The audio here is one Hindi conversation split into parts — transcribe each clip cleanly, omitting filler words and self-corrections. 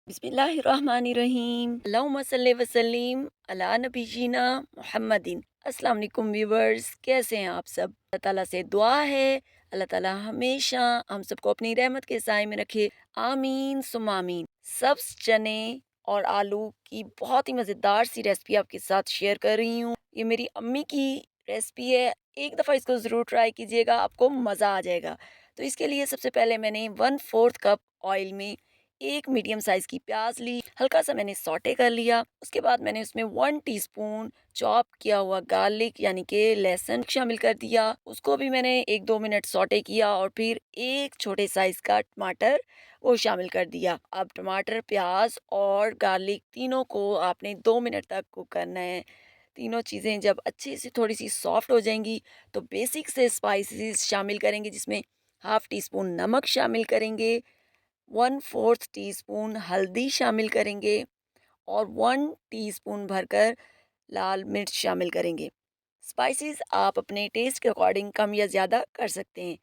बिस्मिल्लाहिर्रहमानिर्रहीम अल्लाहुम्मा सल्ली वसल्लिम अला नबीना मुहम्मदिन। अस्सलाम वालेकुम व्यूवर्स, कैसे हैं आप सब? अल्लाह ताला से दुआ है अल्लाह ताला हमेशा हम सबको अपनी रहमत के साए में रखे, आमीन सुम्मा आमीन। सब्ज चने और आलू की बहुत ही मज़ेदार सी रेसिपी आपके साथ शेयर कर रही हूँ। ये मेरी अम्मी की रेसिपी है, एक दफ़ा इसको ज़रूर ट्राई कीजिएगा, आपको मज़ा आ जाएगा। तो इसके लिए सबसे पहले मैंने 1/4 कप ऑयल में एक मीडियम साइज़ की प्याज ली, हल्का सा मैंने सौटे कर लिया। उसके बाद मैंने उसमें 1 टीस्पून चॉप किया हुआ गार्लिक यानी कि लहसुन शामिल कर दिया। उसको भी मैंने 1-2 मिनट सौटे किया और फिर एक छोटे साइज़ का टमाटर वो शामिल कर दिया। अब टमाटर, प्याज और गार्लिक तीनों को आपने 2 मिनट तक कुक करना है। तीनों चीज़ें जब अच्छे से थोड़ी-सी सॉफ्ट हो जाएँगी, तो बेसिक से स्पाइसेस शामिल करेंगे, जिसमें हाफ़ टी स्पून नमक शामिल करेंगे, 1/4 टीस्पून हल्दी शामिल करेंगे और 1 टीस्पून भरकर लाल मिर्च शामिल करेंगे। स्पाइसेस आप अपने टेस्ट के अकॉर्डिंग कम या ज़्यादा कर सकते हैं।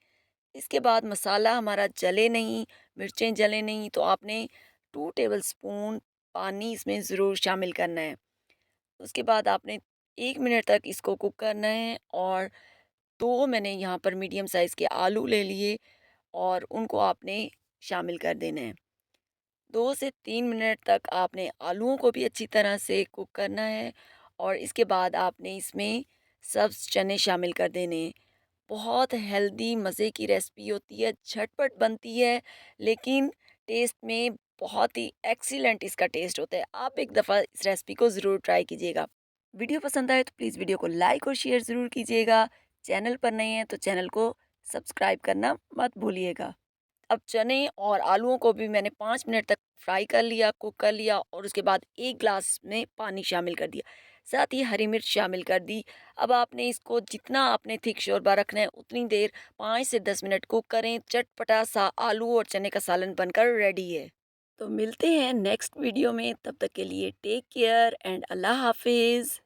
इसके बाद मसाला हमारा जले नहीं, मिर्चें जले नहीं, तो आपने 2 टेबलस्पून पानी इसमें ज़रूर शामिल करना है। उसके बाद आपने 1 मिनट तक इसको कुक करना है और 2 मैंने यहाँ पर मीडियम साइज़ के आलू ले लिए और उनको आपने शामिल कर देना है। 2 से 3 मिनट तक आपने आलूओं को भी अच्छी तरह से कुक करना है और इसके बाद आपने इसमें सब्ज़ चने शामिल कर देने हैं। बहुत हेल्दी मज़े की रेसिपी होती है, झटपट बनती है, लेकिन टेस्ट में बहुत ही एक्सीलेंट इसका टेस्ट होता है। आप एक दफ़ा इस रेसिपी को ज़रूर ट्राई कीजिएगा। वीडियो पसंद आए तो प्लीज़ वीडियो को लाइक और शेयर ज़रूर कीजिएगा। चैनल पर नए हैं तो चैनल को सब्सक्राइब करना मत भूलिएगा। अब चने और आलूओं को भी मैंने 5 मिनट तक फ्राई कर लिया, कुक कर लिया और उसके बाद 1 ग्लास में पानी शामिल कर दिया। साथ ही हरी मिर्च शामिल कर दी। अब आपने इसको जितना आपने थिक शोरबा रखना है उतनी देर 5 से 10 मिनट कुक करें। चटपटा सा आलू और चने का सालन बनकर रेडी है। तो मिलते हैं नेक्स्ट वीडियो में, तब तक के लिए टेक केयर एंड अल्लाह हाफ़िज़।